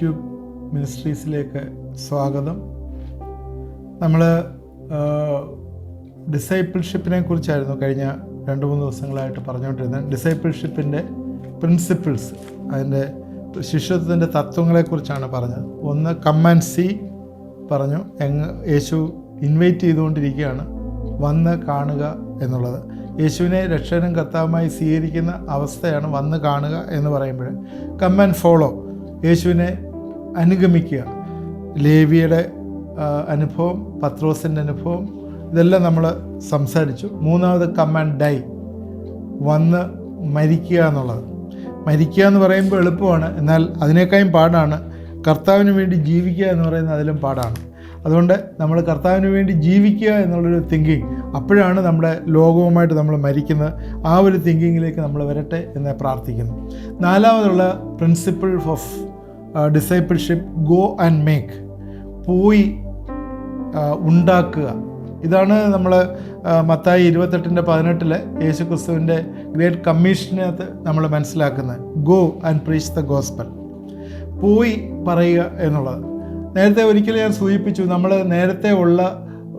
YouTube മിനിസ്ട്രീസിലേക്ക് സ്വാഗതം. നമ്മൾ ഡിസൈപ്പിൾഷിപ്പിനെ കുറിച്ചായിരുന്നു കഴിഞ്ഞ 2-3 ദിവസങ്ങളായിട്ട് പറഞ്ഞുകൊണ്ടിരുന്നത്. ഡിസൈപ്പിൾഷിപ്പിൻ്റെ പ്രിൻസിപ്പിൾസ്, അതിൻ്റെ ശിഷ്യത്വത്തിൻ്റെ തത്വങ്ങളെക്കുറിച്ചാണ് പറഞ്ഞത്. ഒന്ന് കം ആൻഡ് സീ പറഞ്ഞു. യേശു ഇൻവൈറ്റ് ചെയ്തുകൊണ്ടിരിക്കുകയാണ്, വന്ന് കാണുക എന്നുള്ളത്. യേശുവിനെ രക്ഷകനും കർത്താവുമായി സ്വീകരിക്കുന്ന അവസ്ഥയാണ് വന്ന് കാണുക എന്ന് പറയുമ്പോൾ. കം ആൻഡ് ഫോളോ, യേശുവിനെ അനുഗമിക്കുക. ലേവിയുടെ അനുഭവം, പത്രോസിൻ്റെ അനുഭവം, ഇതെല്ലാം നമ്മൾ സംസാരിച്ചു. മൂന്നാമത് കം ആൻഡ് ഡൈ, വന്ന് മരിക്കുക എന്നുള്ളത്. മരിക്കുക എന്ന് പറയുമ്പോൾ എളുപ്പമാണ്, എന്നാൽ അതിനേക്കാളും പാടാണ് കർത്താവിന് വേണ്ടി ജീവിക്കുക എന്ന് പറയുന്നത്. അതിലും പാടാണ്. അതുകൊണ്ട് നമ്മൾ കർത്താവിന് വേണ്ടി ജീവിക്കുക എന്നുള്ളൊരു തിങ്കിങ്, അപ്പോഴാണ് നമ്മുടെ ലോകവുമായിട്ട് നമ്മൾ മരിക്കുന്നത്. ആ ഒരു തിങ്കിങ്ങിലേക്ക് നമ്മൾ വരട്ടെ എന്ന് പ്രാർത്ഥിക്കുന്നു. നാലാമതുള്ള principle of discipleship, go and make, പോയി ഉണ്ടാക്കുക. ഇതാണ് നമ്മൾ മത്തായി 28:18 യേശു ക്രിസ്തുവിൻ്റെ ഗ്രേറ്റ് കമ്മീഷനകത്ത് നമ്മൾ മനസ്സിലാക്കുന്നത്. Go and preach the gospel, പോയി പറയുക എന്നുള്ളത്. നേരത്തെ ഒരിക്കലും ഞാൻ സൂചിപ്പിച്ചു, നമ്മൾ നേരത്തെ ഉള്ള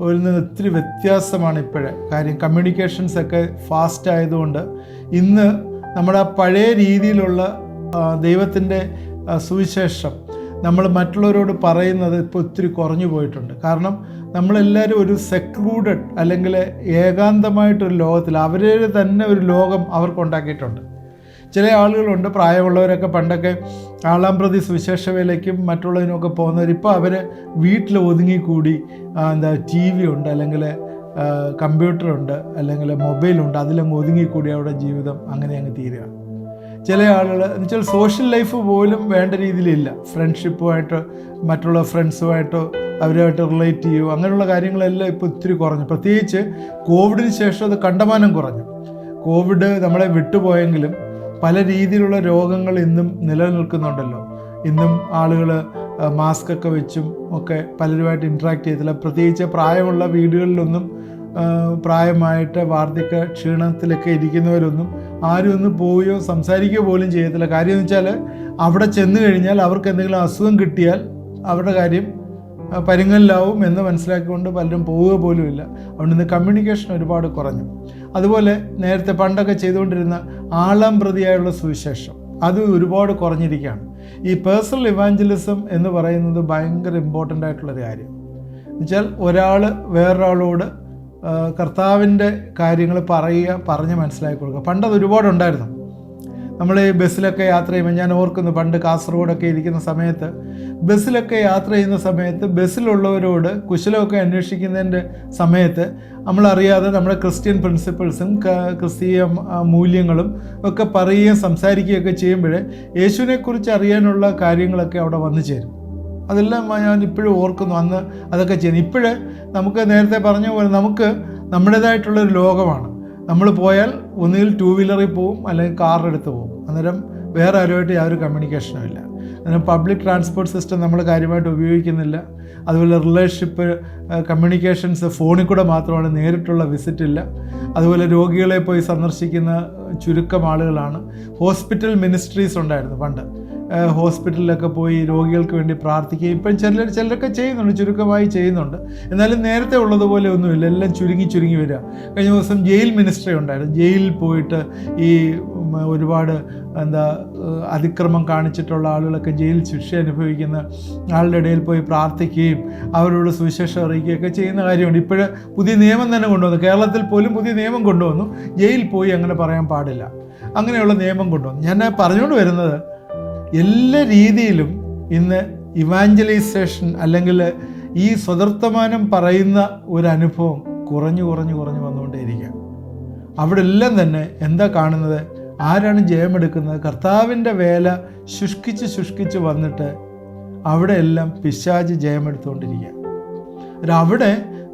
ഒരു ഒത്തിരി വ്യത്യാസമാണ് ഇപ്പോഴേ. കാര്യം കമ്മ്യൂണിക്കേഷൻസൊക്കെ ഫാസ്റ്റ് ആയതുകൊണ്ട് ഇന്ന് നമ്മുടെ പഴയ രീതിയിലുള്ള ദൈവത്തിൻ്റെ സുവിശേഷം നമ്മൾ മറ്റുള്ളവരോട് പറയുന്നത് ഇപ്പോൾ ഒത്തിരി കുറഞ്ഞു പോയിട്ടുണ്ട്. കാരണം നമ്മളെല്ലാവരും ഒരു സെക്ലൂഡഡ് അല്ലെങ്കിൽ ഏകാന്തമായിട്ടൊരു ലോകത്തിൽ അവരുടെ തന്നെ ഒരു ലോകം അവർക്കുണ്ടാക്കിയിട്ടുണ്ട്. ചില ആളുകളുണ്ട്, പ്രായമുള്ളവരൊക്കെ പണ്ടൊക്കെ ആളാമ്പ്രതി സുവിശേഷ വേലയ്ക്കും മറ്റുള്ളതിനുമൊക്കെ പോകുന്നവർ ഇപ്പോൾ അവർ വീട്ടിൽ ഒതുങ്ങിക്കൂടി ടി വി ഉണ്ട്, അല്ലെങ്കിൽ കമ്പ്യൂട്ടറുണ്ട്, അല്ലെങ്കിൽ മൊബൈലുണ്ട്, അതിലങ്ങ് ഒതുങ്ങിക്കൂടി അവരുടെ ജീവിതം അങ്ങനെ അങ്ങ് തീരുക. ചില ആളുകൾ എന്ന് വെച്ചാൽ സോഷ്യൽ ലൈഫ് പോലും വേണ്ട രീതിയിലില്ല. ഫ്രണ്ട്ഷിപ്പുമായിട്ടോ മറ്റുള്ള ഫ്രണ്ട്സുമായിട്ടോ അവരുമായിട്ട് റിലേറ്റ് ചെയ്യുമോ അങ്ങനെയുള്ള കാര്യങ്ങളെല്ലാം ഇപ്പോൾ ഒത്തിരി കുറഞ്ഞു. പ്രത്യേകിച്ച് കോവിഡിന് ശേഷം അത് കണ്ടമാനം കുറഞ്ഞു. കോവിഡ് നമ്മളെ വിട്ടുപോയെങ്കിലും പല രീതിയിലുള്ള രോഗങ്ങൾ ഇന്നും നിലനിൽക്കുന്നുണ്ടല്ലോ. ഇന്നും ആളുകൾ മാസ്കൊക്കെ വെച്ചും ഒക്കെ പലരുമായിട്ട് ഇൻട്രാക്ട് ചെയ്തില്ല. പ്രത്യേകിച്ച് പ്രായമുള്ള വീടുകളിലൊന്നും പ്രായമായിട്ട് വാർദ്ധക്യ ക്ഷീണത്തിലൊക്കെ ഇരിക്കുന്നവരൊന്നും ആരും ഒന്ന് പോവുകയോ സംസാരിക്കുകയോ പോലും ചെയ്യത്തില്ല. കാര്യം എന്ന് വെച്ചാൽ അവിടെ ചെന്ന് കഴിഞ്ഞാൽ അവർക്ക് എന്തെങ്കിലും അസുഖം കിട്ടിയാൽ അവരുടെ കാര്യം പരുങ്ങലിലാവും എന്ന് മനസ്സിലാക്കിക്കൊണ്ട് പലരും പോവുക പോലും ഇല്ല. അതുകൊണ്ട് ഇന്ന് കമ്മ്യൂണിക്കേഷൻ ഒരുപാട് കുറഞ്ഞു. അതുപോലെ നേരത്തെ പണ്ടൊക്കെ ചെയ്തുകൊണ്ടിരുന്ന ആളാം പ്രതിയായുള്ള സുവിശേഷം അത് ഒരുപാട് കുറഞ്ഞിരിക്കുകയാണ്. ഈ പേഴ്സണൽ ഇവാഞ്ചലിസം എന്ന് പറയുന്നത് ഭയങ്കര ഇമ്പോർട്ടൻ്റ് ആയിട്ടുള്ളൊരു കാര്യം. എന്നുവെച്ചാൽ ഒരാൾ വേറൊരാളോട് കർത്താവിൻ്റെ കാര്യങ്ങൾ പറഞ്ഞ് മനസ്സിലാക്കി കൊടുക്കുക. പണ്ടത് ഒരുപാടുണ്ടായിരുന്നു. നമ്മൾ ഈ ബസ്സിലൊക്കെ യാത്ര ചെയ്യുമ്പോൾ ഞാൻ ഓർക്കുന്നു, പണ്ട് കാസർഗോഡൊക്കെ ഇരിക്കുന്ന സമയത്ത് ബസ്സിലൊക്കെ യാത്ര ചെയ്യുന്ന സമയത്ത് ബസ്സിലുള്ളവരോട് കുശലമൊക്കെ അന്വേഷിക്കുന്നതിൻ്റെ സമയത്ത് നമ്മളറിയാതെ നമ്മുടെ ക്രിസ്ത്യൻ പ്രിൻസിപ്പിൾസും ക്രിസ്തീയ മൂല്യങ്ങളും ഒക്കെ പറയുകയും സംസാരിക്കുകയൊക്കെ ചെയ്യുമ്പോൾ യേശുവിനെക്കുറിച്ച് അറിയാനുള്ള കാര്യങ്ങളൊക്കെ അവിടെ വന്നു ചേരും. അതെല്ലാം ഞാൻ ഇപ്പോഴും ഓർക്കുന്നു, അന്ന് അതൊക്കെ ചെയ്യുന്നു. ഇപ്പോഴേ നമുക്ക് നേരത്തെ പറഞ്ഞ പോലെ നമുക്ക് നമ്മുടേതായിട്ടുള്ളൊരു ലോകമാണ്. നമ്മൾ പോയാൽ ഒന്നുകിൽ 2 വീലറിൽ പോവും, അല്ലെങ്കിൽ കാറെടുത്ത് പോവും. അന്നേരം വേറെ ആരുമായിട്ട് യാതൊരു കമ്മ്യൂണിക്കേഷനും ഇല്ല. അന്നേരം പബ്ലിക് ട്രാൻസ്പോർട്ട് സിസ്റ്റം നമ്മൾ കാര്യമായിട്ട് ഉപയോഗിക്കുന്നില്ല. അതുപോലെ റിലേഷൻഷിപ്പ് കമ്മ്യൂണിക്കേഷൻസ് ഫോണിൽ കൂടെ മാത്രമാണ്, നേരിട്ടുള്ള വിസിറ്റ് ഇല്ല. അതുപോലെ രോഗികളെ പോയി സന്ദർശിക്കുന്ന ചുരുക്കം ആളുകളാണ്. ഹോസ്പിറ്റൽ മിനിസ്ട്രീസ് ഉണ്ടായിരുന്നു പണ്ട്. ഹോസ്പിറ്റലിലൊക്കെ പോയി രോഗികൾക്ക് വേണ്ടി പ്രാർത്ഥിക്കുകയും ഇപ്പം ചിലരൊക്കെ ചെയ്യുന്നുണ്ട്, ചുരുക്കമായി ചെയ്യുന്നുണ്ട്. എന്നാലും നേരത്തെ ഉള്ളതുപോലെ ഒന്നുമില്ല, എല്ലാം ചുരുങ്ങി വരിക. കഴിഞ്ഞ ദിവസം ജയിൽ മിനിസ്ട്രി ഉണ്ടായിരുന്നു. ജയിലിൽ പോയിട്ട് ഈ ഒരുപാട് അതിക്രമം കാണിച്ചിട്ടുള്ള ആളുകളൊക്കെ ജയിലിൽ ശിക്ഷ അനുഭവിക്കുന്ന ആളുടെ ഇടയിൽ പോയി പ്രാർത്ഥിക്കുകയും അവരോട് സുവിശേഷം അറിയിക്കുകയൊക്കെ ചെയ്യുന്ന കാര്യമുണ്ട്. ഇപ്പോഴ് പുതിയ നിയമം തന്നെ കൊണ്ടുവന്നു. കേരളത്തിൽ പോലും പുതിയ നിയമം കൊണ്ടുവന്നു. ജയിലിൽ പോയി അങ്ങനെ പറയാൻ പാടില്ല, അങ്ങനെയുള്ള നിയമം കൊണ്ടുവന്നു. ഞാൻ പറഞ്ഞുകൊണ്ട് വരുന്നത്, എല്ലാ രീതിയിലും ഇന്ന് ഇവാഞ്ചലൈസേഷൻ അല്ലെങ്കിൽ ഈ സ്വതർത്തമാനം പറയുന്ന ഒരു അനുഭവം കുറഞ്ഞു വന്നുകൊണ്ടേയിരിക്കുക. അവിടെ എല്ലാം തന്നെ എന്താ കാണുന്നത്? ആരാണ് ജയമെടുക്കുന്നത്? കർത്താവിൻ്റെ വേല ശുഷ്കിച്ച് വന്നിട്ട് അവിടെ എല്ലാം പിശാച് ജയമെടുത്തുകൊണ്ടിരിക്കുക. അവിടെ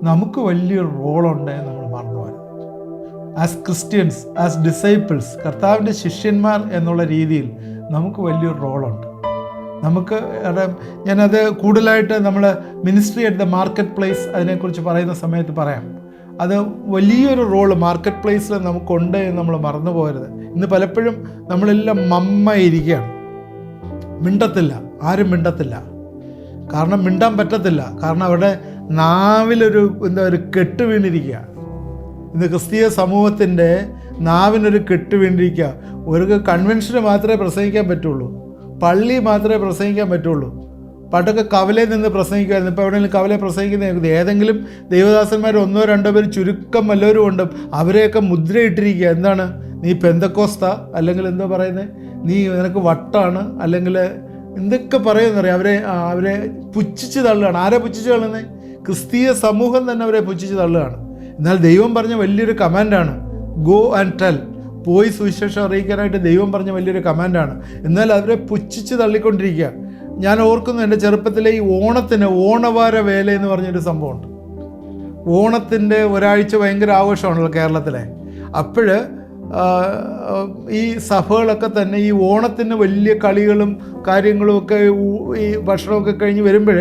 നമുക്ക് വലിയൊരു റോളുണ്ട് നമ്മൾ മറന്നു പോകരുത്. ആസ് ക്രിസ്ത്യൻസ്, ആസ് ഡിസൈപ്പിൾസ്, കർത്താവിൻ്റെ ശിഷ്യന്മാർ എന്നുള്ള രീതിയിൽ നമുക്ക് വലിയൊരു റോളുണ്ട്. ഞാനത് കൂടുതലായിട്ട് നമ്മൾ ministry at the market place അതിനെക്കുറിച്ച് പറയുന്ന സമയത്ത് പറയാം. അത് വലിയൊരു റോള് മാർക്കറ്റ് പ്ലേസിൽ നമുക്കുണ്ട് എന്ന് നമ്മൾ മറന്നു പോകരുത്. ഇന്ന് പലപ്പോഴും നമ്മളെല്ലാം മമ്മയിരിക്കുകയാണ്. മിണ്ടത്തില്ല, ആരും മിണ്ടത്തില്ല. കാരണം മിണ്ടാൻ പറ്റത്തില്ല. കാരണം അവരുടെ നാവിലൊരു ഒരു കെട്ട് വീണിരിക്കുക. ഇന്ന് ക്രിസ്തീയ സമൂഹത്തിൻ്റെ നാവിനൊരു കെട്ട് വീണിരിക്കുക. ഒരു കൺവെൻഷന് മാത്രമേ പ്രസംഗിക്കാൻ പറ്റുള്ളൂ, പള്ളി മാത്രമേ പ്രസംഗിക്കാൻ പറ്റുള്ളൂ. പണ്ടൊക്കെ കവലയിൽ നിന്ന് പ്രസംഗിക്കുമായിരുന്നു. ഇപ്പോൾ എവിടെയെങ്കിലും കവലയിൽ പ്രസംഗിക്കുന്ന ഏതെങ്കിലും ദൈവദാസന്മാർ 1-2 പേര് ചുരുക്കം വല്ലവരും ഉണ്ട്. അവരെയൊക്കെ മുദ്രയിട്ടിരിക്കുക. എന്താണ്? നീ പെന്തക്കോസ്ത, അല്ലെങ്കിൽ എന്തോ പറയുന്നത്, നീ നിനക്ക് വട്ടാണ്, അല്ലെങ്കിൽ എന്തൊക്കെ പറയുമെന്നറിയാം. അവരെ പുച്ഛിച്ച് തള്ളുകയാണ്. ആരെ പുച്ഛിച്ച് തള്ളുന്നത്? ക്രിസ്തീയ സമൂഹം തന്നെ അവരെ പുച്ഛിച്ച് തള്ളുകയാണ്. എന്നാൽ ദൈവം പറഞ്ഞ വലിയൊരു കമാൻഡാണ്, ഗോ ആൻഡ് ടെൽ. പോയി സുവിശേഷം അറിയിക്കാനായിട്ട് ദൈവം പറഞ്ഞ വലിയൊരു കമാൻഡാണ്. എന്നാൽ അവരെ പുച്ഛിച്ച് തള്ളിക്കൊണ്ടിരിക്കുക. ഞാൻ ഓർക്കുന്നു, എൻ്റെ ചെറുപ്പത്തിലെ ഈ ഓണവാര വേല എന്ന് പറഞ്ഞൊരു സംഭവമുണ്ട്. ഓണത്തിൻ്റെ ഒരാഴ്ച ഭയങ്കര ആഘോഷമാണല്ലോ കേരളത്തിലെ. അപ്പോൾ ഈ സഭകളൊക്കെ തന്നെ ഈ ഓണത്തിന് വലിയ കളികളും കാര്യങ്ങളുമൊക്കെ, ഈ ഭക്ഷണമൊക്കെ കഴിഞ്ഞ് വരുമ്പോൾ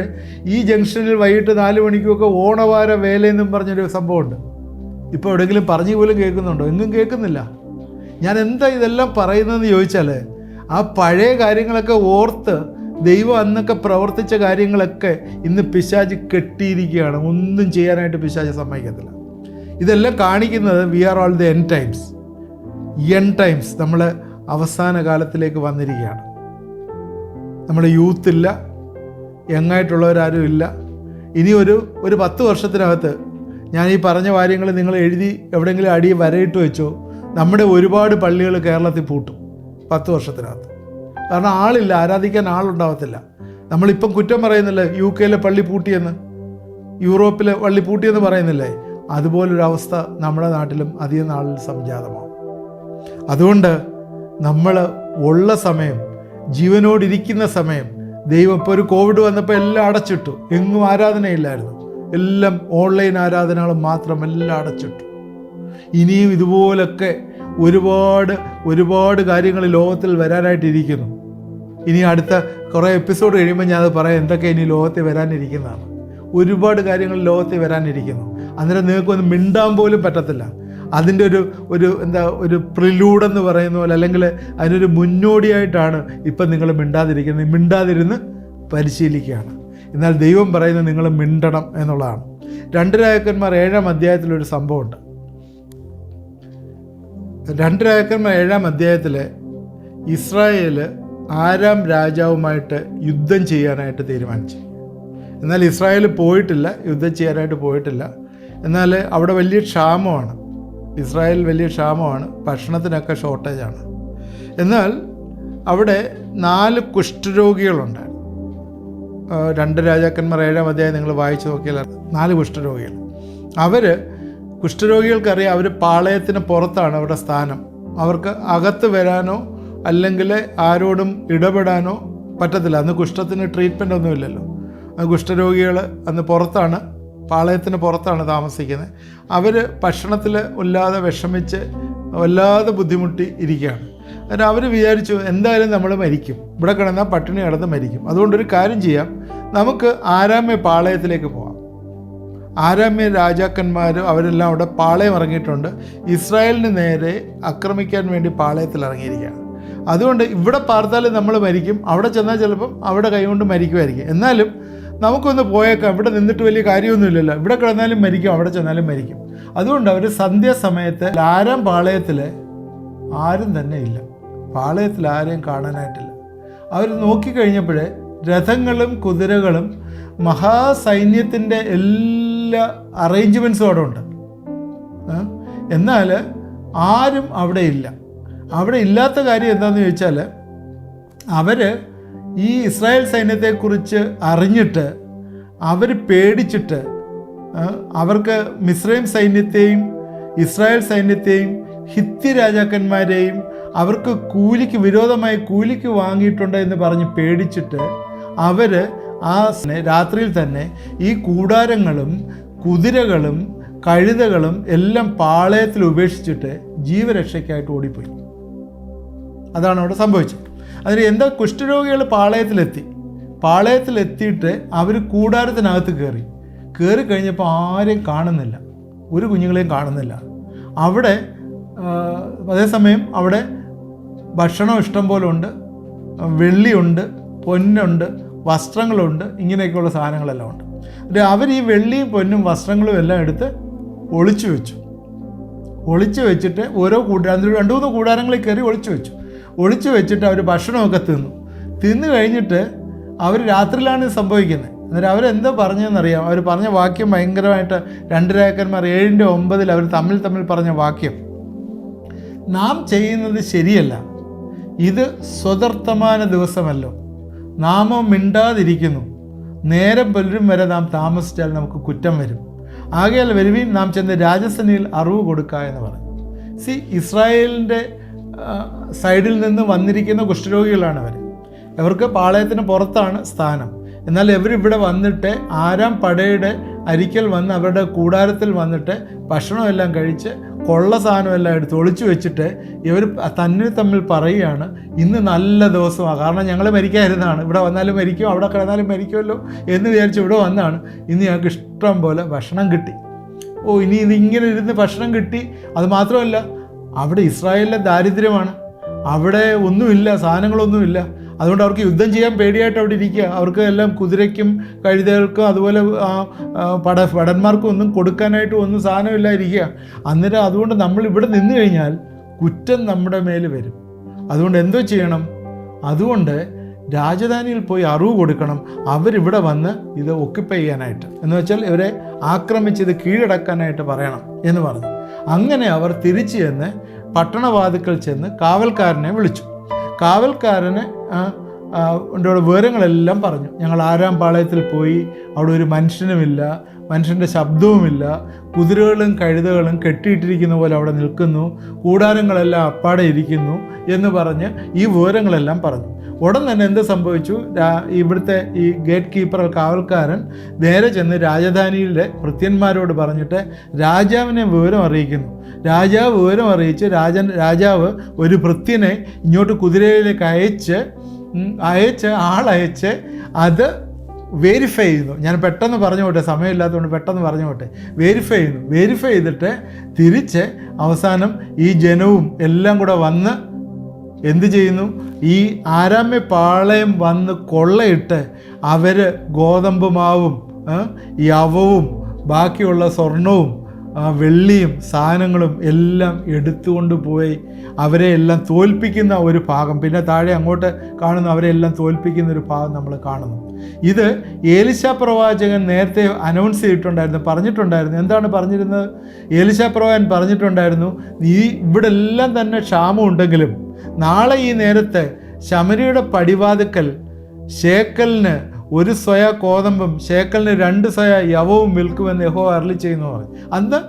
ഈ ജംഗ്ഷനിൽ വൈകിട്ട് 4 മണിക്കുമൊക്കെ ഓണവാര വേലയെന്നും പറഞ്ഞൊരു സംഭവമുണ്ട്. ഇപ്പോൾ എവിടെയെങ്കിലും പറഞ്ഞു പോലും കേൾക്കുന്നുണ്ടോ? എങ്ങും കേൾക്കുന്നില്ല. ഞാൻ എന്താ ഇതെല്ലാം പറയുന്നതെന്ന് ചോദിച്ചാൽ, ആ പഴയ കാര്യങ്ങളൊക്കെ ഓർത്ത് ദൈവം അന്നൊക്കെ പ്രവർത്തിച്ച കാര്യങ്ങളൊക്കെ ഇന്ന് പിശാച് കെട്ടിയിരിക്കുകയാണ്. ഒന്നും ചെയ്യാനായിട്ട് പിശാച് സമ്മതിക്കത്തില്ല. ഇതെല്ലാം കാണിക്കുന്നത് we are all the end times. നമ്മൾ അവസാന കാലത്തിലേക്ക് വന്നിരിക്കുകയാണ്. നമ്മുടെ യൂത്തില്ല, യങ്ങായിട്ടുള്ളവരാരും ഇല്ല. ഇനി ഒരു 10 വർഷത്തിനകത്ത് ഞാൻ ഈ പറഞ്ഞ കാര്യങ്ങൾ നിങ്ങൾ എഴുതി എവിടെയെങ്കിലും അടി വരയിട്ട് വെച്ചോ, നമ്മുടെ ഒരുപാട് പള്ളികൾ കേരളത്തിൽ പൂട്ടും 10 വർഷത്തിനകത്ത്. കാരണം ആളില്ല, ആരാധിക്കാൻ ആളുണ്ടാവത്തില്ല. നമ്മളിപ്പം കുറ്റം പറയുന്നില്ലേ UK പള്ളി പൂട്ടിയെന്ന്, യൂറോപ്പിലെ പള്ളി പൂട്ടിയെന്ന് പറയുന്നില്ലേ? അതുപോലൊരവസ്ഥ നമ്മുടെ നാട്ടിലും അധികം നാളിൽ സംജാതമാവും. അതുകൊണ്ട് നമ്മൾ ഉള്ള സമയം, ജീവനോടിരിക്കുന്ന സമയം, ദൈവം ഇപ്പോൾ ഒരു കോവിഡ് വന്നപ്പോൾ എല്ലാം അടച്ചിട്ടു. എങ്ങും ആരാധനയില്ലായിരുന്നു. എല്ലാം ഓൺലൈൻ ആരാധനകളും മാത്രം എല്ലാം അടച്ചിട്ടു. ഇനിയും ഇതുപോലൊക്കെ ഒരുപാട് കാര്യങ്ങൾ ലോകത്തിൽ വരാനായിട്ടിരിക്കുന്നു. ഇനി അടുത്ത കുറേ എപ്പിസോഡ് കഴിയുമ്പോൾ ഞാനത് പറയാം എന്തൊക്കെ ഇനി ലോകത്തിൽ വരാനിരിക്കുന്നതാണ്. ഒരുപാട് കാര്യങ്ങൾ ലോകത്തിൽ വരാനിരിക്കുന്നു. അന്നേരം നിങ്ങൾക്കൊന്നും മിണ്ടാൻ പോലും പറ്റത്തില്ല. അതിൻ്റെ ഒരു പ്രിലൂഡെന്ന് പറയുന്ന പോലെ, അല്ലെങ്കിൽ അതിനൊരു മുന്നോടിയായിട്ടാണ് ഇപ്പം നിങ്ങൾ മിണ്ടാതിരിക്കുന്നത്. മിണ്ടാതിരുന്ന് പരിശീലിക്കുകയാണ്. എന്നാൽ ദൈവം പറയുന്നത് നിങ്ങൾ മിണ്ടണം എന്നുള്ളതാണ്. 2 രാജാക്കന്മാർ 7-ാം അധ്യായത്തിലൊരു സംഭവമുണ്ട്. 2 രാജാക്കന്മാർ 7-ാം അധ്യായത്തിൽ ഇസ്രായേൽ ആരാം രാജാവുമായിട്ട് യുദ്ധം ചെയ്യാനായിട്ട് തീരുമാനിച്ചു. എന്നാൽ ഇസ്രായേൽ പോയിട്ടില്ല, യുദ്ധം ചെയ്യാനായിട്ട് പോയിട്ടില്ല. എന്നാൽ അവിടെ വലിയ ക്ഷാമമാണ്. ഇസ്രായേൽ വലിയ ക്ഷാമമാണ്, ഭക്ഷണത്തിനൊക്കെ ഷോർട്ടേജാണ്. എന്നാൽ അവിടെ 4 കുഷ്ഠരോഗികളുണ്ടായിരുന്നു. 2 രാജാക്കന്മാർ 7-ാം അധ്യായം നിങ്ങൾ വായിച്ചു നോക്കിയാൽ 4 കുഷ്ഠരോഗികൾ. കുഷ്ഠരോഗികൾക്കറിയാം അവർ പാളയത്തിന് പുറത്താണ് അവരുടെ സ്ഥാനം. അവർക്ക് അകത്ത് വരാനോ അല്ലെങ്കിൽ ആരോടും ഇടപെടാനോ പറ്റത്തില്ല. അന്ന് കുഷ്ഠത്തിന് ട്രീറ്റ്മെൻ്റ് ഒന്നുമില്ലല്ലോ. കുഷ്ഠരോഗികൾ അന്ന് പുറത്താണ്, പാളയത്തിന് പുറത്താണ് താമസിക്കുന്നത്. അവർ ഭക്ഷണത്തിൽ വല്ലാതെ വിഷമിച്ച് വല്ലാതെ ബുദ്ധിമുട്ടി ഇരിക്കുകയാണ്. എന്നിട്ട് അവർ വിചാരിച്ചു എന്തായാലും നമ്മൾ മരിക്കും, ഇവിടെ കിടന്നാൽ പട്ടിണി കിടന്ന് മരിക്കും. അതുകൊണ്ടൊരു കാര്യം ചെയ്യാം, നമുക്ക് ആരാമ്യ പാളയത്തിലേക്ക് പോകാം. ആരാമ്യ രാജാക്കന്മാർ അവരെല്ലാം അവിടെ പാളയം ഇറങ്ങിയിട്ടുണ്ട്. ഇസ്രായേലിന് നേരെ ആക്രമിക്കാൻ വേണ്ടി പാളയത്തിൽ ഇറങ്ങിയിരിക്കുകയാണ്. അതുകൊണ്ട് ഇവിടെ പാർത്താലും നമ്മൾ മരിക്കും, അവിടെ ചെന്നാൽ ചിലപ്പം അവിടെ കൈകൊണ്ട് മരിക്കുമായിരിക്കും. എന്നാലും നമുക്കൊന്ന് പോയേക്കാം, ഇവിടെ നിന്നിട്ട് വലിയ കാര്യമൊന്നുമില്ലല്ലോ, ഇവിടെ കിടന്നാലും മരിക്കും, അവിടെ ചെന്നാലും മരിക്കും. അതുകൊണ്ട് അവർ സന്ധ്യാസമയത്ത് ആരാം പാളയത്തിൽ ആരും തന്നെ ഇല്ല, പാളയത്തിൽ ആരെയും കാണാനായിട്ടില്ല. അവർ നോക്കിക്കഴിഞ്ഞപ്പോൾ രഥങ്ങളും കുതിരകളും മഹാസൈന്യത്തിൻ്റെ എല്ലാ അറേഞ്ച്മെൻറ്റ്സും അവിടെ ഉണ്ട്. എന്നാൽ ആരും അവിടെ ഇല്ല. അവിടെ ഇല്ലാത്ത കാര്യം എന്താണെന്ന് ചോദിച്ചാൽ, അവർ ഈ ഇസ്രായേൽ സൈന്യത്തെക്കുറിച്ച് അറിഞ്ഞിട്ട് അവർ പേടിച്ചിട്ട് അവർക്ക് മിസ്രൈം സൈന്യത്തെയും ഇസ്രായേൽ സൈന്യത്തെയും ഹിത്തി രാജാക്കന്മാരെയും അവർക്ക് വിരോധമായി കൂലിക്ക് വാങ്ങിയിട്ടുണ്ട് എന്ന് പറഞ്ഞ് പേടിച്ചിട്ട് അവർ ആ രാത്രിയിൽ തന്നെ ഈ കൂടാരങ്ങളും കുതിരകളും കഴുതകളും എല്ലാം പാളയത്തിൽ ഉപേക്ഷിച്ചിട്ട് ജീവരക്ഷയ്ക്കായിട്ട് ഓടിപ്പോയി. അതാണ് അവിടെ സംഭവിച്ചത്. അതിന് എന്താ, കുഷ്ഠരോഗികൾ പാളയത്തിലെത്തിയിട്ട് അവർ കൂടാരത്തിനകത്ത് കയറി കഴിഞ്ഞപ്പോൾ ആരെയും കാണുന്നില്ല, ഒരു കുഞ്ഞുങ്ങളെയും കാണുന്നില്ല. അവിടെ അതേസമയം അവിടെ ഭക്ഷണം ഇഷ്ടം പോലെ ഉണ്ട്, വെള്ളിയുണ്ട്, പൊന്നുണ്ട്, വസ്ത്രങ്ങളുണ്ട്, ഇങ്ങനെയൊക്കെയുള്ള സാധനങ്ങളെല്ലാം ഉണ്ട്. അവർ ഈ വെള്ളിയും പൊന്നും വസ്ത്രങ്ങളും എല്ലാം എടുത്ത് ഒളിച്ചു വെച്ചിട്ട് ഓരോ 2-3 കൂടാരങ്ങളിൽ കയറി ഒളിച്ചു വെച്ചിട്ട് അവർ ഭക്ഷണമൊക്കെ തിന്നു കഴിഞ്ഞിട്ട് അവർ രാത്രിയിലാണ് ഇത് സംഭവിക്കുന്നത്. അന്നേരം അവരെന്തോ പറഞ്ഞതെന്നറിയാം. അവർ പറഞ്ഞ വാക്യം ഭയങ്കരമായിട്ട് 2 രാജാക്കന്മാർ 7:9 അവർ തമ്മിൽ പറഞ്ഞ വാക്യം, നാം ചെയ്യുന്നത് ശരിയല്ല, ഇത് സ്വതർത്തമാന ദിവസമല്ലോ, നാമോ മിണ്ടാതിരിക്കുന്നു, നേരം പുലരും വരെ നാം താമസിച്ചാൽ നമുക്ക് കുറ്റം വരും, ആകയാൽ വരുവീൻ നാം ചെന്ന് രാജസന്നിധിയിൽ അറിവ് കൊടുക്കുക എന്ന് പറഞ്ഞു. ഇസ്രായേലിൻ്റെ സൈഡിൽ നിന്ന് വന്നിരിക്കുന്ന കുഷ്ഠരോഗികളാണ് അവർ. അവർക്ക് പാളയത്തിന് പുറത്താണ് സ്ഥാനം. എന്നാൽ ഇവരിവിടെ വന്നിട്ട് ആരാം പടയുടെ അരിക്കൽ വന്ന് അവരുടെ കൂടാരത്തിൽ വന്നിട്ട് ഭക്ഷണമെല്ലാം കഴിച്ച് കൊള്ള സാധനമെല്ലാം എടുത്ത് ഒളിച്ചു വെച്ചിട്ട് ഇവർ തമ്മിൽ പറയുകയാണ്, ഇന്ന് നല്ല ദിവസമാണ്, കാരണം ഞങ്ങൾ മരിക്കാതിരുന്നതാണ്, ഇവിടെ വന്നാലും മരിക്കും, അവിടെ കിടന്നാലും മരിക്കുമല്ലോ എന്ന് വിചാരിച്ച് ഇവിടെ വന്നതാണ്. ഇന്ന് ഞങ്ങൾക്ക് ഇഷ്ടം പോലെ ഭക്ഷണം കിട്ടി. ഇനി ഇങ്ങനെ ഇരുന്ന് ഭക്ഷണം കിട്ടി. അത് മാത്രമല്ല, അവിടെ ഇസ്രായേലിലെ ദാരിദ്ര്യമാണ്, അവിടെ ഒന്നുമില്ല, സാധനങ്ങളൊന്നുമില്ല. അതുകൊണ്ട് അവർക്ക് യുദ്ധം ചെയ്യാൻ പേടിയായിട്ട് അവിടെ ഇരിക്കുക. അവർക്ക് എല്ലാം കുതിരയ്ക്കും കഴുതകൾക്കും അതുപോലെ ഭടന്മാർക്കും ഒന്നും കൊടുക്കാനായിട്ടും ഒന്നും സാധനമില്ല ഇരിക്കുക. അന്നേരം അതുകൊണ്ട് നമ്മൾ ഇവിടെ നിന്ന് കഴിഞ്ഞാൽ കുറ്റം നമ്മുടെ മേൽ വരും. അതുകൊണ്ട് എന്തോ ചെയ്യണം? അതുകൊണ്ട് രാജധാനിയിൽ പോയി അറിവ് കൊടുക്കണം, അവരിവിടെ വന്ന് ഇത് ഒക്യുപ്പൈ ചെയ്യാനായിട്ട്, എന്ന് വെച്ചാൽ ഇവരെ ആക്രമിച്ച് ഇത് കീഴടക്കാനായിട്ട് പറയണം എന്ന് പറഞ്ഞു. അങ്ങനെ അവർ തിരിച്ചു ചെന്ന് പട്ടണവാതിക്കൽ ചെന്ന് കാവൽക്കാരനെ വിളിച്ചു. കാവൽക്കാരന് വിവരങ്ങളെല്ലാം പറഞ്ഞു. ഞങ്ങൾ ആരാം പാളയത്തിൽ പോയി, അവിടെ ഒരു മനുഷ്യനുമില്ല, മനുഷ്യൻ്റെ ശബ്ദവുമില്ല, കുതിരകളും കഴുതകളും കെട്ടിയിട്ടിരിക്കുന്ന പോലെ അവിടെ നിൽക്കുന്നു, കൂടാരങ്ങളെല്ലാം അപ്പാടെ ഇരിക്കുന്നു എന്ന് പറഞ്ഞ് ഈ വിവരങ്ങളെല്ലാം പറഞ്ഞു. ഉടൻ തന്നെ എന്ത് സംഭവിച്ചു? ഇവിടുത്തെ ഈ ഗേറ്റ് കീപ്പർ കാവൽക്കാരൻ നേരെ ചെന്ന് രാജധാനിയിലെ ഭൃത്യന്മാരോട് പറഞ്ഞിട്ട് രാജാവിനെ വിവരം അറിയിക്കുന്നു. രാജാവ് വിവരം അറിയിച്ച് രാജാവ് ഒരു ഭൃത്യനെ ഇങ്ങോട്ട് കുതിരയിലേക്ക് അയച്ച് അത് വെരിഫൈ ചെയ്യുന്നു. ഞാൻ പെട്ടെന്ന് പറഞ്ഞു പോട്ടെ, സമയമില്ലാത്തതുകൊണ്ട് പെട്ടെന്ന് പറഞ്ഞു പോട്ടെ. വെരിഫൈ ചെയ്തിട്ട് തിരിച്ച് അവസാനം ഈ ജനവും എല്ലാം കൂടെ വന്ന് എന്ത് ചെയ്യുന്നു? ഈ ആരാമ്യ പാളയം വന്ന് കൊള്ളയിട്ട് അവർ ഗോതമ്പ് മാവും യവവും ബാക്കിയുള്ള സ്വർണവും വെള്ളിയും സാധനങ്ങളും എല്ലാം എടുത്തുകൊണ്ട് പോയി അവരെ എല്ലാം തോൽപ്പിക്കുന്ന ഒരു ഭാഗം. പിന്നെ താഴെ അങ്ങോട്ട് കാണുന്നു, അവരെ എല്ലാം തോൽപ്പിക്കുന്ന ഒരു ഭാഗം നമ്മൾ കാണുന്നു. ഇത് ഏലിശാ പ്രവാചകൻ നേരത്തെ അനൗൺസ് ചെയ്തിട്ടുണ്ടായിരുന്നു, പറഞ്ഞിട്ടുണ്ടായിരുന്നു. എന്താണ് പറഞ്ഞിരുന്നത്? ഏലിശാ പ്രവാചകൻ പറഞ്ഞിട്ടുണ്ടായിരുന്നു, ഇവിടെ എല്ലാം തന്നെ ക്ഷാമം ഉണ്ടെങ്കിലും നാളെ ഈ നേരത്തെ ശമരിയുടെ പടിവാതിക്കൽ ശേക്കലിന് 1 സ്വയ കോതമ്പും ശേക്കലിന് 2 സ്വയ യവവും വിൽക്കുമെന്ന് യഹോവ അരുളി ചെയ്യുന്നു പറഞ്ഞു. അന്ന്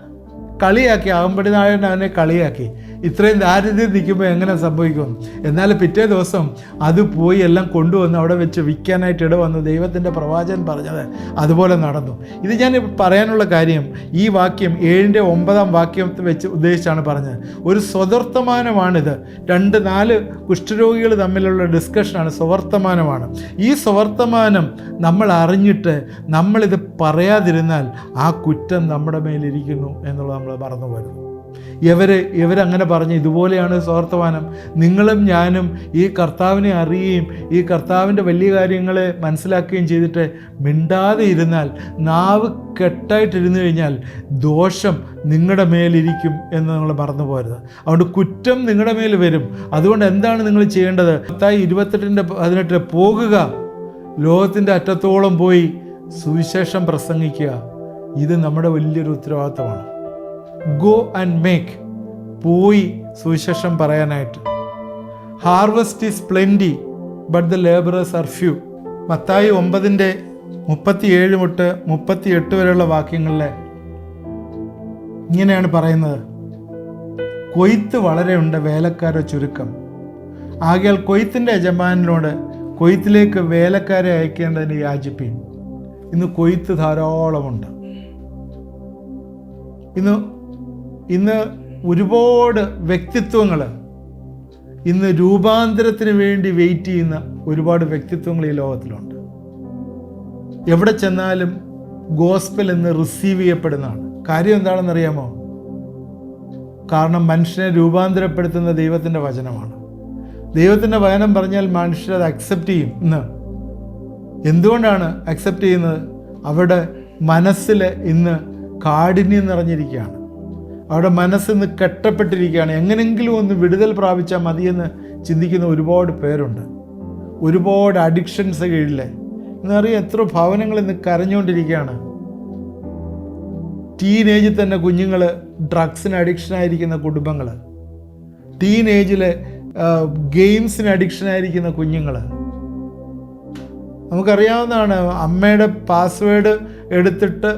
കളിയാക്കി, അകമ്പടി നായകൻ അവനെ കളിയാക്കി. ഇത്രയും ദാരിദ്ര്യം നിൽക്കുമ്പോൾ എങ്ങനെ സംഭവിക്കും? എന്നാൽ പിറ്റേ ദിവസം അത് പോയി എല്ലാം കൊണ്ടുവന്ന് അവിടെ വെച്ച് വിൽക്കാനായിട്ട് ഇടവന്നു. ദൈവത്തിൻ്റെ പ്രവാചകൻ പറഞ്ഞത് അതുപോലെ നടന്നു. ഇത് ഞാൻ പറയാനുള്ള കാര്യം, ഈ വാക്യം 7:9 വാക്യത്തെ വെച്ച് ഉദ്ദേശിച്ചാണ് പറഞ്ഞത്. ഒരു സ്വവർത്തമാനമാണിത്. 2-4 കുഷ്ഠരോഗികൾ തമ്മിലുള്ള ഡിസ്കഷനാണ്, സ്വവർത്തമാനമാണ്. ഈ സ്വവർത്തമാനം നമ്മൾ അറിഞ്ഞിട്ട് നമ്മളിത് പറയാതിരുന്നാൽ ആ കുറ്റം നമ്മുടെ മേലിരിക്കുന്നു എന്നുള്ളത് നമ്മൾ മറന്നു വരുന്നു. ഇവരങ്ങനെ പറഞ്ഞ് ഇതുപോലെയാണ് സ്വാർത്ഥവാനം. നിങ്ങളും ഞാനും ഈ കർത്താവിനെ അറിയുകയും ഈ കർത്താവിൻ്റെ വലിയ കാര്യങ്ങളെ മനസ്സിലാക്കുകയും ചെയ്തിട്ട് മിണ്ടാതെ ഇരുന്നാൽ, നാവ് കെട്ടായിട്ടിരുന്നു കഴിഞ്ഞാൽ ദോഷം നിങ്ങളുടെ മേലിരിക്കും എന്ന് നിങ്ങൾ മറന്നു പോരുത്. അതുകൊണ്ട് കുറ്റം നിങ്ങളുടെ മേൽ വരും. അതുകൊണ്ട് എന്താണ് നിങ്ങൾ ചെയ്യേണ്ടത്? മത്തായി 28:18 പോകുക, ലോകത്തിൻ്റെ അറ്റത്തോളം പോയി സുവിശേഷം പ്രസംഗിക്കുക. ഇത് നമ്മുടെ വലിയൊരു ഉത്തരവാദിത്തമാണ്. ഗോ ആൻഡ് മേക്ക്, പോയി സുവിശേഷം പറയാനായിട്ട്. Harvest is plenty but the labourers are few. Mathai 9:37-38 വരെയുള്ള വാക്യങ്ങളിൽ ഇങ്ങനെയാണ് പറയുന്നത്, കൊയ്ത്ത് വളരെ ഉണ്ട്, വേലക്കാരെ ചുരുക്കം. ആകയാൽ കൊയ്ത്തിൻ്റെ യജമാനനോട് കൊയ്ത്തിലേക്ക് വേലക്കാരെ അയക്കേണ്ടതിന് യാചിപ്പീൻ. ഇന്ന് കൊയ്ത്ത് ധാരാളമുണ്ട്. ഇന്ന് ഒരുപാട് വ്യക്തിത്വങ്ങൾ, ഇന്ന് രൂപാന്തരത്തിന് വേണ്ടി വെയിറ്റ് ചെയ്യുന്ന ഒരുപാട് വ്യക്തിത്വങ്ങൾ ഈ ലോകത്തിലുണ്ട്. എവിടെ ചെന്നാലും ഗോസ്പൽ എന്ന് റിസീവ് ചെയ്യപ്പെടുന്നതാണ്. കാര്യം എന്താണെന്നറിയാമോ? കാരണം മനുഷ്യനെ രൂപാന്തരപ്പെടുത്തുന്ന ദൈവത്തിൻ്റെ വചനമാണ്. ദൈവത്തിൻ്റെ വചനം പറഞ്ഞാൽ മനുഷ്യരത് അക്സെപ്റ്റ് ചെയ്യും. ഇന്ന് എന്തുകൊണ്ടാണ് അക്സെപ്റ്റ് ചെയ്യുന്നത്? അവരുടെ മനസ്സിൽ ഇന്ന് കാഠിന്യം നിറഞ്ഞിരിക്കുകയാണ്. അവരുടെ മനസ്സിന്ന് കെട്ടപ്പെട്ടിരിക്കുകയാണ്. എങ്ങനെയെങ്കിലും ഒന്ന് വിടുതൽ പ്രാപിച്ചാൽ മതിയെന്ന് ചിന്തിക്കുന്ന ഒരുപാട് പേരുണ്ട്. ഒരുപാട് അഡിക്ഷൻസ് കീഴിലെ എന്നറിയാം. എത്ര ഭവനങ്ങൾ ഇന്ന് കരഞ്ഞുകൊണ്ടിരിക്കുകയാണ്. ടീനേജിൽ തന്നെ കുഞ്ഞുങ്ങൾ ഡ്രഗ്സിന് അഡിക്ഷനായിരിക്കുന്ന കുടുംബങ്ങൾ, ടീനേജിൽ ഗെയിംസിന് അഡിക്ഷനായിരിക്കുന്ന കുഞ്ഞുങ്ങൾ. നമുക്കറിയാവുന്നതാണ്, അമ്മയുടെ പാസ്വേഡ് എടുത്തിട്ട്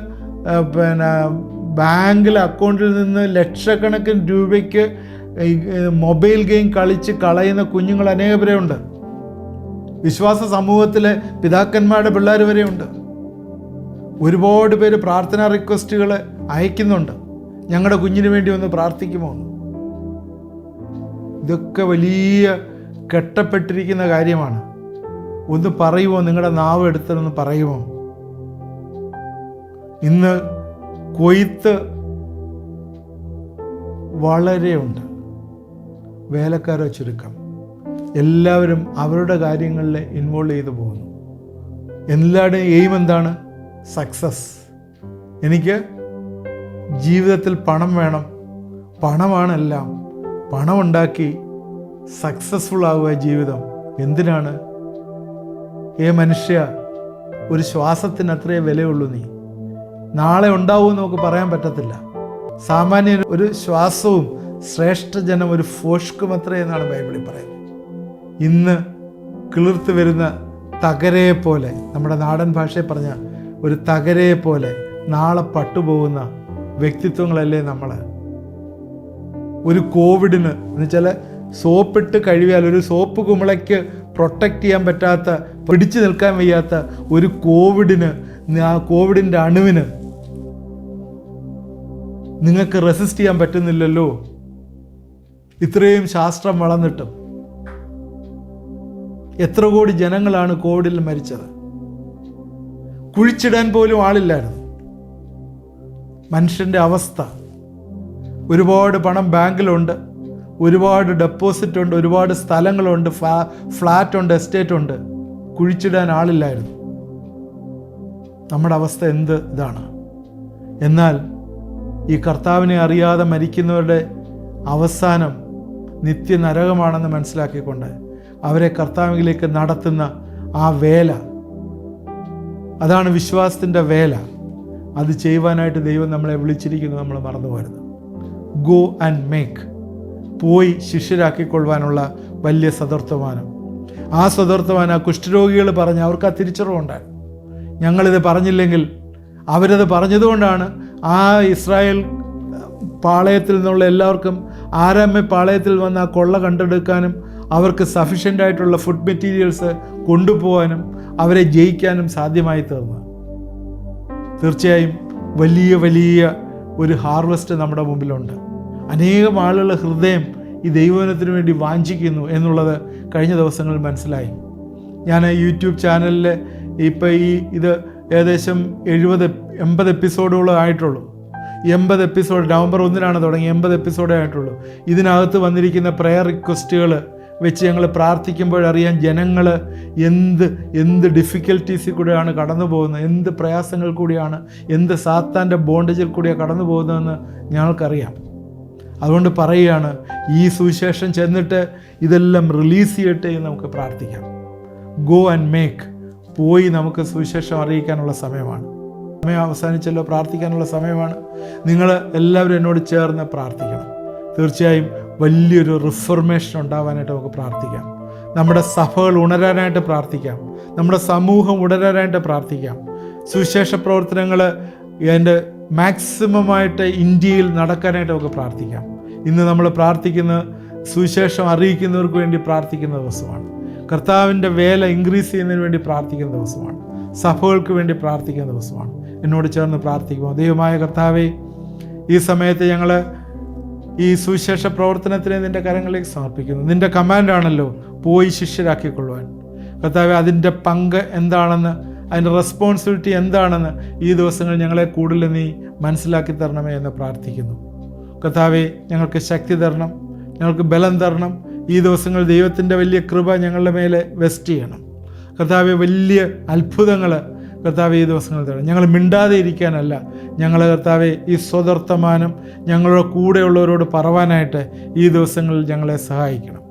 ബാങ്കിൽ അക്കൗണ്ടിൽ നിന്ന് ലക്ഷക്കണക്കിന് രൂപയ്ക്ക് മൊബൈൽ ഗെയിം കളിച്ച് കളയുന്ന കുഞ്ഞുങ്ങൾ അനേകപേരുണ്ട്. വിശ്വാസ സമൂഹത്തിലെ പിതാക്കന്മാരുടെ പിള്ളേർ വരെയുണ്ട്. ഒരുപാട് പേര് പ്രാർത്ഥനാ റിക്വസ്റ്റുകൾ അയക്കുന്നുണ്ട്, ഞങ്ങളുടെ കുഞ്ഞിന് വേണ്ടി ഒന്ന് പ്രാർത്ഥിക്കുമോ. ഇതൊക്കെ വലിയ കെട്ടപ്പെട്ടിരിക്കുന്ന കാര്യമാണ്. ഒന്ന് പറയുമോ? നിങ്ങളുടെ നാവ് എടുത്തൊന്ന് പറയുമോ? ഇന്ന് കൊയ്ത്ത് വളരെ ഉണ്ട്, വേലക്കാരോ ചുരുക്കം. എല്ലാവരും അവരുടെ കാര്യങ്ങളിൽ ഇൻവോൾവ് ചെയ്തു പോകുന്നു. എല്ലാവരുടെയും എയിം എന്താണ്? സക്സസ്. എനിക്ക് ജീവിതത്തിൽ പണം വേണം, പണമാണ് എല്ലാം. പണമുണ്ടാക്കി സക്സസ്ഫുൾ ആവുക ജീവിതം. എന്തിനാണ്? മനുഷ്യ, ഒരു ശ്വാസത്തിന് അത്രേ വിലയുള്ളൂ. നീ നാളെ ഉണ്ടാവുമെന്ന് നമുക്ക് പറയാൻ പറ്റത്തില്ല. സാമാന്യ ഒരു ശ്വാസവും ശ്രേഷ്ഠജനം ഒരു ഫോഷ്കും അത്രേ എന്നാണ് ബൈബിളിൽ പറയുന്നത്. ഇന്ന് കിളിർത്ത് വരുന്ന തകരയെ പോലെ, നമ്മുടെ നാടൻ ഭാഷയിൽ പറഞ്ഞ ഒരു തകരയെ പോലെ നാളെ പട്ടുപോകുന്ന വ്യക്തിത്വങ്ങളല്ലേ നമ്മൾ. ഒരു കോവിഡിന് എന്നുവെച്ചാൽ സോപ്പിട്ട് കഴുകിയാൽ ഒരു സോപ്പ് കുമിളയ്ക്ക് പ്രൊട്ടക്റ്റ് ചെയ്യാൻ പറ്റാത്ത, പിടിച്ചു നിൽക്കാൻ വയ്യാത്ത ഒരു കോവിഡിന്, ആ കോവിഡിൻ്റെ അണുവിന് നിങ്ങൾക്ക് റെസിസ്റ്റ് ചെയ്യാൻ പറ്റുന്നില്ലല്ലോ. ഇത്രയും ശാസ്ത്രം വളർന്നിട്ടും എത്ര കോടി ജനങ്ങളാണ് കോവിഡിൽ മരിച്ചത്? കുഴിച്ചിടാൻ പോലും ആളില്ലായിരുന്നു. മനുഷ്യൻ്റെ അവസ്ഥ. ഒരുപാട് പണം ബാങ്കിലുണ്ട്, ഒരുപാട് ഡെപ്പോസിറ്റ് ഉണ്ട്, ഒരുപാട് സ്ഥലങ്ങളുണ്ട്, ഫ്ലാറ്റ് ഉണ്ട്, എസ്റ്റേറ്റ് ഉണ്ട്. കുഴിച്ചിടാൻ ആളില്ലായിരുന്നു. നമ്മുടെ അവസ്ഥ എന്ത് ഇതാണ്. എന്നാൽ ഈ കർത്താവിനെ അറിയാതെ മരിക്കുന്നവരുടെ അവസാനം നിത്യനരകമാണെന്ന് മനസ്സിലാക്കിക്കൊണ്ട് അവരെ കർത്താവിലേക്ക് നടത്തുന്ന ആ വേല, അതാണ് വിശ്വാസത്തിൻ്റെ വേല. അത് ചെയ്യുവാനായിട്ട് ദൈവം നമ്മളെ വിളിച്ചിരിക്കുന്നു. നമ്മൾ മറന്നു പോരുത്. ഗോ ആൻഡ് മേക്ക്, പോയി ശിഷ്യരാക്കിക്കൊള്ളുവാനുള്ള വലിയ സദർത്തമാനം. ആ സദർത്തമാനം ആ കുഷ്ഠരോഗികൾ പറഞ്ഞ് അവർക്ക് ആ തിരിച്ചറിവുണ്ടായി. ഞങ്ങളിത് പറഞ്ഞില്ലെങ്കിൽ, അവരത് പറഞ്ഞതുകൊണ്ടാണ് ആ ഇസ്രായേൽ പാളയത്തിൽ നിന്നുള്ള എല്ലാവർക്കും ആരാമ്യ പാളയത്തിൽ വന്ന് ആ കൊള്ള കണ്ടെടുക്കാനും അവർക്ക് സഫീഷ്യൻ്റ് ആയിട്ടുള്ള ഫുഡ് മെറ്റീരിയൽസ് കൊണ്ടുപോകാനും അവരെ ജയിക്കാനും സാധ്യമായി തീർന്നത്. തീർച്ചയായും വലിയ വലിയ ഒരു ഹാർവസ്റ്റ് നമ്മുടെ മുമ്പിലുണ്ട്. അനേകം ആളുകളുടെ ഹൃദയം ഈ ദൈവവചനത്തിന് വേണ്ടി വാഞ്ചിക്കുന്നു എന്നുള്ളത് കഴിഞ്ഞ ദിവസങ്ങളിൽ മനസ്സിലായി. ഞാൻ യൂട്യൂബ് ചാനലിൽ ഇപ്പോൾ ഇത് ഏകദേശം 70-80 എപ്പിസോഡുകളോ ആയിട്ടുള്ളൂ. 80 എപ്പിസോഡ് നവംബർ 1-നാണ് തുടങ്ങി, 80 എപ്പിസോഡേ ആയിട്ടുള്ളൂ. ഇതിനകത്ത് വന്നിരിക്കുന്ന പ്രെയർ റിക്വസ്റ്റുകൾ വെച്ച് ഞങ്ങൾ പ്രാർത്ഥിക്കുമ്പോഴറിയാൻ ജനങ്ങൾ എന്ത് ഡിഫിക്കൽട്ടീസിൽ കൂടെയാണ് കടന്നു പോകുന്നത്, എന്ത് പ്രയാസങ്ങൾ കൂടിയാണ്, എന്ത് സാത്താൻ്റെ ബോണ്ടേജിൽ കൂടിയാണ് കടന്നു പോകുന്നതെന്ന് ഞങ്ങൾക്കറിയാം. അതുകൊണ്ട് പറയുകയാണ്, ഈ സുവിശേഷം ചെന്നിട്ട് ഇതെല്ലാം റിലീസ് ചെയ്യട്ടെ എന്ന് നമുക്ക് പ്രാർത്ഥിക്കാം. ഗോ ആൻഡ് മേക്ക്, പോയി നമുക്ക് സുവിശേഷം അറിയിക്കാനുള്ള സമയമാണ്. സമയം അവസാനിച്ചല്ലോ, പ്രാർത്ഥിക്കാനുള്ള സമയമാണ്. നിങ്ങൾ എല്ലാവരും എന്നോട് ചേർന്ന് പ്രാർത്ഥിക്കണം. തീർച്ചയായും വലിയൊരു റിഫർമേഷൻ ഉണ്ടാവാനായിട്ട് നമുക്ക് പ്രാർത്ഥിക്കാം. നമ്മുടെ സഭകൾ ഉണരാനായിട്ട് പ്രാർത്ഥിക്കാം. നമ്മുടെ സമൂഹം ഉണരാനായിട്ട് പ്രാർത്ഥിക്കാം. സുവിശേഷ പ്രവർത്തനങ്ങൾ അതിൻ്റെ മാക്സിമമായിട്ട് ഇന്ത്യയിൽ നടക്കാനായിട്ട് നമുക്ക് പ്രാർത്ഥിക്കാം. ഇന്ന് നമ്മൾ പ്രാർത്ഥിക്കുന്ന സുവിശേഷം അറിയിക്കുന്നവർക്ക് വേണ്ടി പ്രാർത്ഥിക്കുന്ന ദിവസമാണ്. കർത്താവിൻ്റെ വേല ഇൻക്രീസ് ചെയ്യുന്നതിന് വേണ്ടി പ്രാർത്ഥിക്കുന്ന ദിവസമാണ്. സഭകൾക്ക് വേണ്ടി പ്രാർത്ഥിക്കുന്ന ദിവസമാണ്. എന്നോട് ചേർന്ന് പ്രാർത്ഥിക്കുമോ? ദൈവമായ കർത്താവേ, ഈ സമയത്ത് ഞങ്ങൾ ഈ സുവിശേഷ പ്രവർത്തനത്തിനെ നിൻ്റെ കരങ്ങളിലേക്ക് സമർപ്പിക്കുന്നു. നിൻ്റെ കമാൻഡാണല്ലോ പോയി ശിഷ്യരാക്കിക്കൊള്ളുവാൻ. കർത്താവേ, അതിൻ്റെ പങ്ക് എന്താണെന്ന്, അതിൻ്റെ റെസ്പോൺസിബിലിറ്റി എന്താണെന്ന് ഈ ദിവസങ്ങൾ ഞങ്ങളെ കൂടുതൽ നീ മനസ്സിലാക്കി തരണമേ എന്ന് പ്രാർത്ഥിക്കുന്നു. കർത്താവേ, ഞങ്ങൾക്ക് ശക്തി തരണം, ഞങ്ങൾക്ക് ബലം തരണം. ഈ ദിവസങ്ങൾ ദൈവത്തിൻ്റെ വലിയ കൃപ ഞങ്ങളുടെ മേലെ വെസ്റ്റ് ചെയ്യണം. കർത്താവെ വലിയ അത്ഭുതങ്ങൾ കർത്താവെ ഈ ദിവസങ്ങളിൽ തരണം. ഞങ്ങൾ മിണ്ടാതെ ഇരിക്കാനല്ല, ഞങ്ങൾ കർത്താവെ ഈ സ്വതർത്തമാനം ഞങ്ങളുടെ കൂടെയുള്ളവരോട് പറവാനായിട്ട് ഈ ദിവസങ്ങളിൽ ഞങ്ങളെ സഹായിക്കണം.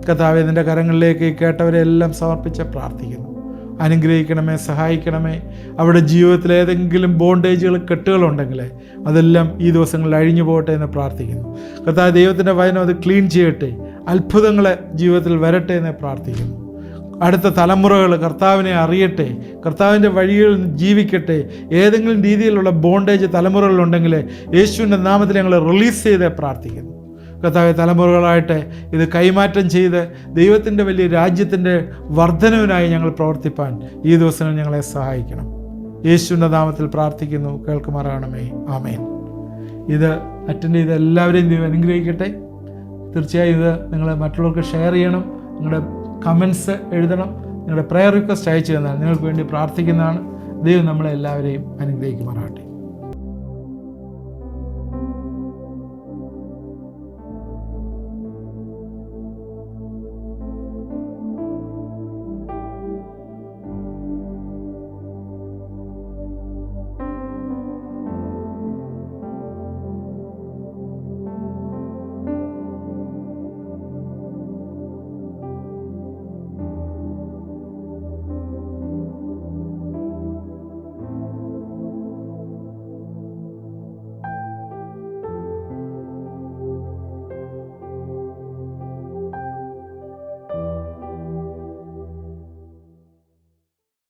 കർത്താവെ നിൻ്റെ കരങ്ങളിലേക്ക് കേട്ടവരെ എല്ലാം സമർപ്പിച്ച് പ്രാർത്ഥിക്കുന്നു. അനുഗ്രഹിക്കണമേ, സഹായിക്കണമേ. അവിടെ ജീവിതത്തിൽ ഏതെങ്കിലും ബോണ്ടേജുകൾ, കെട്ടുകളുണ്ടെങ്കിൽ അതെല്ലാം ഈ ദിവസങ്ങളിൽ അഴിഞ്ഞു പോകട്ടെ എന്ന് പ്രാർത്ഥിക്കുന്നു. കർത്താവ് ദൈവത്തിൻ്റെ വചനം അത് ക്ലീൻ ചെയ്യട്ടെ, അത്ഭുതങ്ങൾ ജീവിതത്തിൽ വരട്ടെ എന്ന് പ്രാർത്ഥിക്കുന്നു. അടുത്ത തലമുറകൾ കർത്താവിനെ അറിയട്ടെ, കർത്താവിൻ്റെ വഴികളിൽ ജീവിക്കട്ടെ. ഏതെങ്കിലും രീതിയിലുള്ള ബോണ്ടേജ് തലമുറകളുണ്ടെങ്കിൽ യേശുവിൻ്റെ നാമത്തിൽ ഞങ്ങൾ റിലീസ് ചെയ്ത് പ്രാർത്ഥിക്കുന്നു. കർത്താവെ തലമുറകളായിട്ട് ഇത് കൈമാറ്റം ചെയ്ത് ദൈവത്തിൻ്റെ വലിയ രാജ്യത്തിൻ്റെ വർധനവിനായി ഞങ്ങൾ പ്രവർത്തിപ്പാൻ ഈ ദിവസങ്ങൾ ഞങ്ങളെ സഹായിക്കണം. യേശുവിൻ്റെ നാമത്തിൽ പ്രാർത്ഥിക്കുന്നു, കേൾക്കുമാറാകണമേ. ആമേൻ. ഇത് അറ്റൻഡ് ചെയ്ത് എല്ലാവരെയും ദൈവം അനുഗ്രഹിക്കട്ടെ. തീർച്ചയായും ഇത് നിങ്ങൾ മറ്റുള്ളവർക്ക് ഷെയർ ചെയ്യണം. നിങ്ങളുടെ കമൻസ് എഴുതണം. നിങ്ങളുടെ പ്രെയർ റിക്വസ്റ്റ് അയച്ചു തന്നാൽ നിങ്ങൾക്ക് വേണ്ടി പ്രാർത്ഥിക്കുന്നതാണ്. ദൈവം നമ്മളെ എല്ലാവരെയും അനുഗ്രഹിക്കുമാറാകട്ടെ.